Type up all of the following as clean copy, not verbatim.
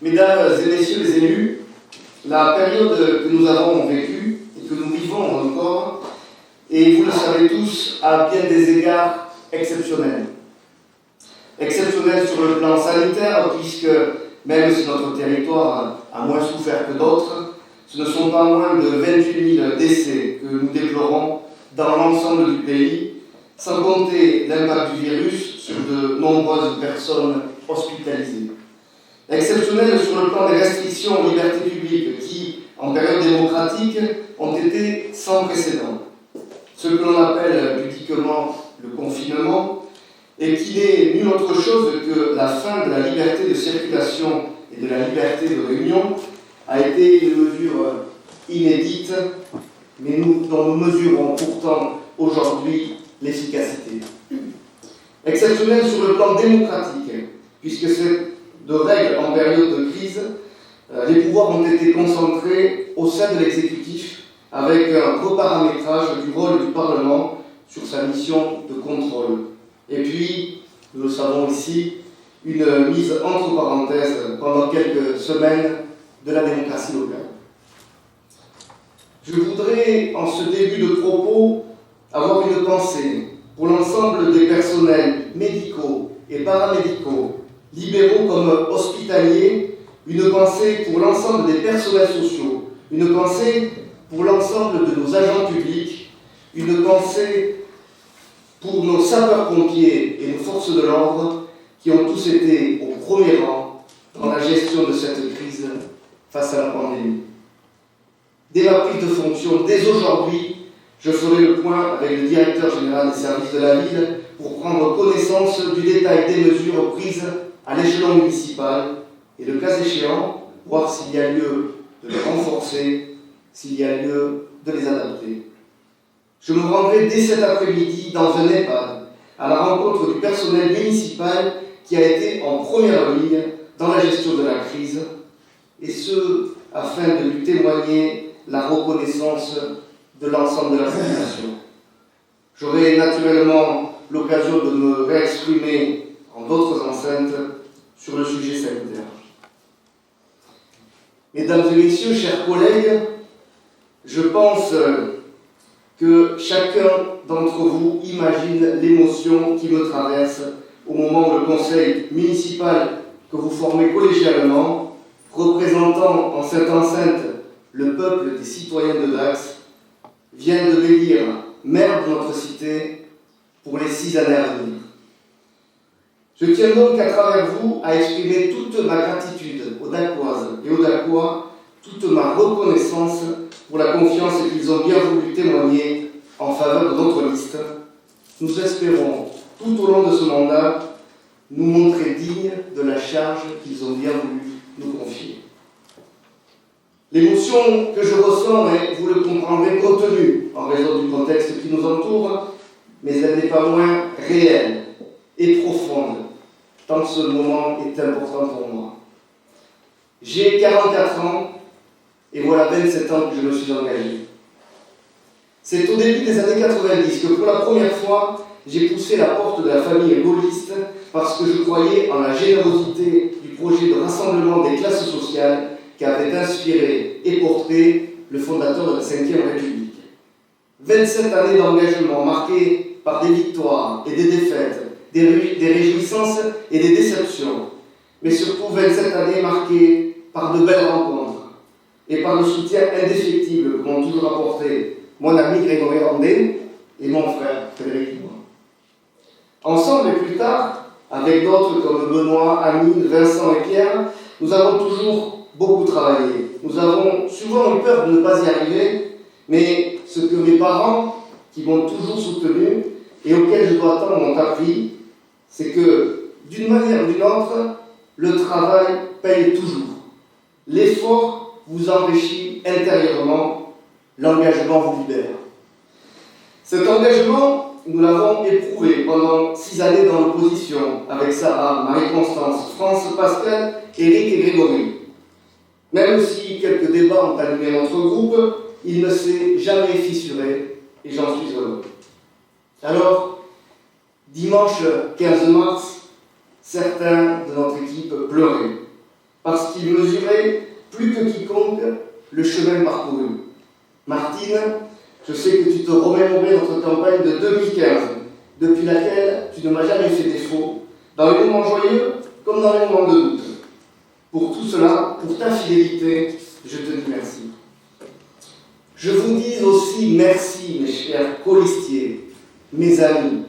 Mesdames et messieurs les élus, la période que nous avons vécue et que nous vivons encore est, vous le savez tous, à bien des égards exceptionnelle. Exceptionnelle sur le plan sanitaire, puisque même si notre territoire a moins souffert que d'autres, ce ne sont pas moins de 28 000 décès que nous déplorons dans l'ensemble du pays, sans compter l'impact du virus sur de nombreuses personnes hospitalisées. Exceptionnelle sur le plan des restrictions aux libertés publiques qui, en période démocratique, ont été sans précédent. Ce que l'on appelle pudiquement le confinement, et qui n'est nulle autre chose que la fin de la liberté de circulation et de la liberté de réunion, a été une mesure inédite, mais dont nous mesurons pourtant aujourd'hui l'efficacité. Exceptionnelle sur le plan démocratique, puisque c'est de règle en période de crise, les pouvoirs ont été concentrés au sein de l'exécutif avec un reparamétrage du rôle du Parlement sur sa mission de contrôle. Et puis, nous le savons ici, une mise entre parenthèses pendant quelques semaines de la démocratie locale. Je voudrais, en ce début de propos, avoir une pensée pour l'ensemble des personnels médicaux et paramédicaux, libéraux comme hospitaliers, une pensée pour l'ensemble des personnels sociaux, une pensée pour l'ensemble de nos agents publics, une pensée pour nos sapeurs-pompiers et nos forces de l'ordre qui ont tous été au premier rang dans la gestion de cette crise face à la pandémie. Dès ma prise de fonction, dès aujourd'hui, je ferai le point avec le directeur général des services de la ville pour prendre connaissance du détail des mesures prises à l'échelon municipal et, le cas échéant, voir s'il y a lieu de les renforcer, s'il y a lieu de les adapter. Je me rendrai dès cet après-midi dans un EHPAD à la rencontre du personnel municipal qui a été en première ligne dans la gestion de la crise, et ce, afin de lui témoigner la reconnaissance de l'ensemble de la population. J'aurai naturellement l'occasion de me réexprimer en d'autres enceintes sur le sujet sanitaire. Mesdames et messieurs, chers collègues, je pense que chacun d'entre vous imagine l'émotion qui me traverse au moment où le conseil municipal que vous formez collégialement, représentant en cette enceinte le peuple des citoyens de Dax, vient de m'élire maire de notre cité pour les 6 années à venir. Je tiens donc à travers vous à exprimer toute ma gratitude aux Dacoises et aux Dacois, toute ma reconnaissance pour la confiance qu'ils ont bien voulu témoigner en faveur de notre liste. Nous espérons, tout au long de ce mandat, nous montrer dignes de la charge qu'ils ont bien voulu nous confier. L'émotion que je ressens est, vous le comprendrez, contenue en raison du contexte qui nous entoure, mais elle n'est pas moins réelle et profonde, tant que ce moment est important pour moi. J'ai 44 ans, et voilà 27 ans que je me suis engagé. C'est au début des années 90 que pour la première fois, j'ai poussé la porte de la famille gaulliste parce que je croyais en la générosité du projet de rassemblement des classes sociales qu'avait inspiré et porté le fondateur de la Ve République. 27 années d'engagement marquées par des victoires et des défaites, des réjouissances et des déceptions, mais surtout 27 années marquées par de belles rencontres et par le soutien indéfectible que m'ont toujours apporté mon ami Grégory Randé et mon frère Frédéric Dubois. Ensemble et plus tard, avec d'autres comme Benoît, Amine, Vincent et Pierre, nous avons toujours beaucoup travaillé. Nous avons souvent eu peur de ne pas y arriver, mais ce que mes parents, qui m'ont toujours soutenu et auxquels je dois tant, m'ont appris, c'est que, d'une manière ou d'une autre, le travail paye toujours. L'effort vous enrichit intérieurement, l'engagement vous libère. Cet engagement, nous l'avons éprouvé pendant 6 années dans l'opposition, avec Sarah, Marie-Constance, France, Pascal, Éric et Grégory. Même si quelques débats ont animé notre groupe, il ne s'est jamais fissuré, et j'en suis heureux. Alors, dimanche 15 mars, certains de notre équipe pleuraient, parce qu'il mesurait plus que quiconque le chemin parcouru. Martine, je sais que tu te remémorais notre campagne de 2015, depuis laquelle tu ne m'as jamais fait défaut, dans les moments joyeux comme dans les moments de doute. Pour tout cela, pour ta fidélité, je te dis merci. Je vous dis aussi merci, mes chers colistiers, mes amis.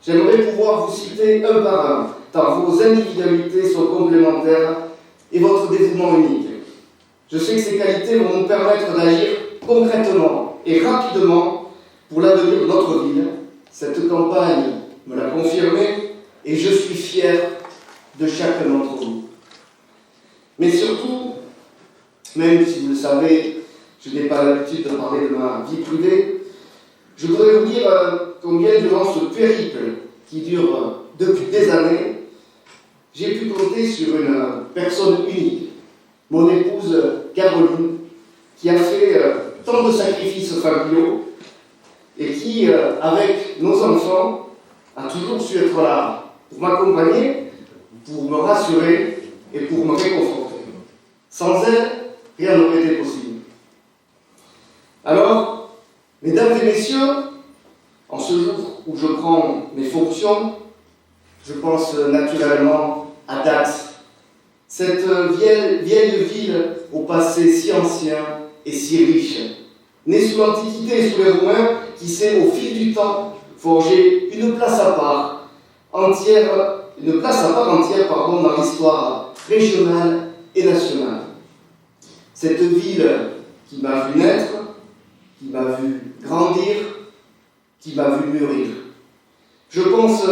J'aimerais pouvoir vous citer un par un, tant vos individualités sont complémentaires et votre dévouement unique. Je sais que ces qualités vont nous permettre d'agir concrètement et rapidement pour l'avenir de notre ville. Cette campagne me l'a confirmé et je suis fier de chacun d'entre vous. Mais surtout, même si vous le savez, je n'ai pas l'habitude de parler de ma vie privée, je voudrais vous dire combien durant ce périple qui dure depuis des années, j'ai pu compter sur une personne unique, mon épouse Caroline, qui a fait tant de sacrifices familiaux et qui, avec nos enfants, a toujours su être là pour m'accompagner, pour me rassurer et pour me réconforter. Sans elle, rien n'aurait été possible. Alors, mesdames et messieurs, en ce jour où je prends mes fonctions, je pense naturellement à Dax, cette vieille ville au passé si ancien et si riche, née sous l'Antiquité et sous les Romains, qui s'est au fil du temps forgé une place à part entière dans l'histoire régionale et nationale. Cette ville qui m'a vu naître, qui m'a vu grandir, qui m'a vu mûrir. Je pense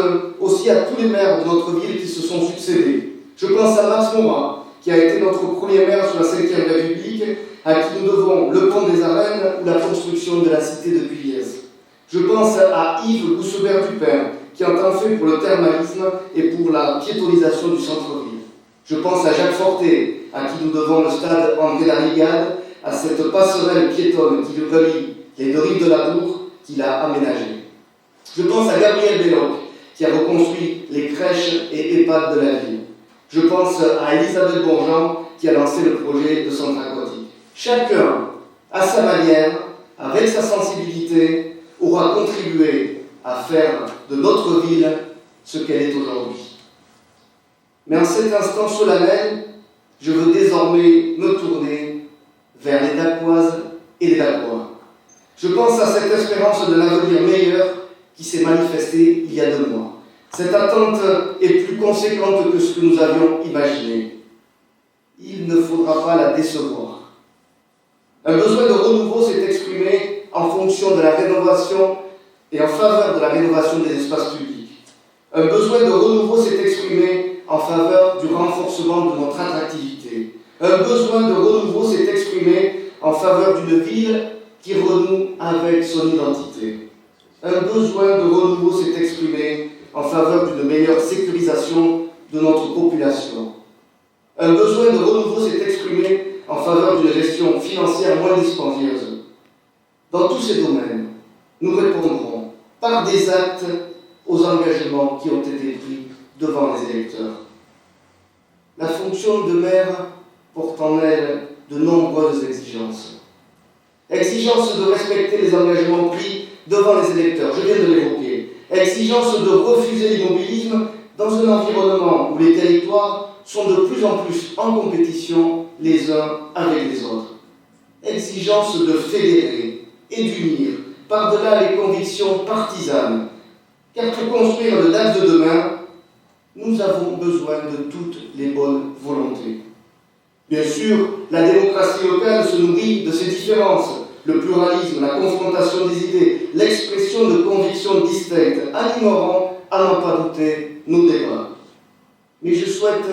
aussi à tous les maires de notre ville qui se sont succédés. Je pense à Max Morat, qui a été notre premier maire sous la Ve République, à qui nous devons le pont des Arènes ou la construction de la cité de Pugliese. Je pense à Yves Gousselbert-Dupin, qui a tant fait pour le thermalisme et pour la piétonisation du centre-ville. Je pense à Jacques Fortet, à qui nous devons le stade André Larrigade, à cette passerelle piétonne qui relie les deux rives de la Bourg qu'il a aménagée. Je pense à Gabriel Belloc, qui a reconstruit les crèches et EHPAD de la ville. Je pense à Elisabeth Bourgeon, qui a lancé le projet de centre aquatique. Chacun, à sa manière, avec sa sensibilité, aura contribué à faire de notre ville ce qu'elle est aujourd'hui. Mais en cet instant solennel, je veux désormais me tourner vers les Dacquoises et les Dacquois. Je pense à cette espérance d'un avenir meilleur qui s'est manifestée il y a 2 mois. Cette attente est plus conséquente que ce que nous avions imaginé. Il ne faudra pas la décevoir. Un besoin de renouveau s'est exprimé en fonction de la rénovation et en faveur de la rénovation des espaces publics. Un besoin de renouveau s'est exprimé en faveur du renforcement de notre attractivité. Un besoin de renouveau s'est exprimé en faveur d'une ville qui renoue avec son identité. Un besoin de renouveau s'est exprimé en faveur d'une meilleure sécurisation de notre population. Un besoin de renouveau s'est exprimé en faveur d'une gestion financière moins dispendieuse. Dans tous ces domaines, nous répondrons par des actes aux engagements qui ont été pris devant les électeurs. La fonction de maire porte en elle de nombreuses exigences. Exigence de respecter les engagements pris devant les électeurs, je viens de l'évoquer. Exigence de refuser l'immobilisme dans un environnement où les territoires sont de plus en plus en compétition les uns avec les autres. Exigence de fédérer et d'unir par-delà les convictions partisanes. Car pour construire le Dax de demain, nous avons besoin de toutes les bonnes volontés. Bien sûr, la démocratie locale se nourrit de ses différences. Le pluralisme, la confrontation des idées, l'expression de convictions distinctes animeront, à n'en pas douter, nos débats. Mais je souhaite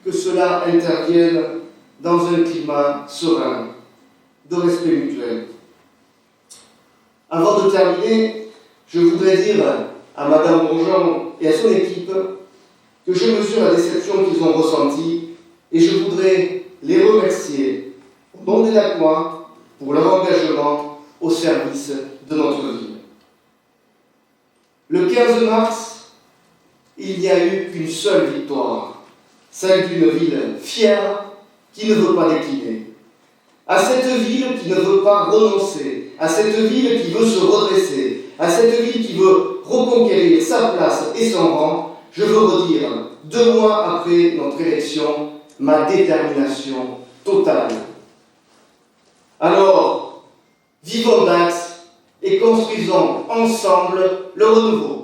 que cela intervienne dans un climat serein, de respect mutuel. Avant de terminer, je voudrais dire à Madame Bourgeon et à son équipe que je mesure la déception qu'ils ont ressentie et je voudrais les remercier au nom des Dacquois pour leur engagement au service de notre ville. Le 15 mars, il n'y a eu qu'une seule victoire, celle d'une ville fière qui ne veut pas décliner. À cette ville qui ne veut pas renoncer, à cette ville qui veut se redresser, à cette ville qui veut reconquérir sa place et son rang, je veux redire, 2 mois après notre élection, ma détermination totale. Alors, vivons Dax et construisons ensemble le renouveau.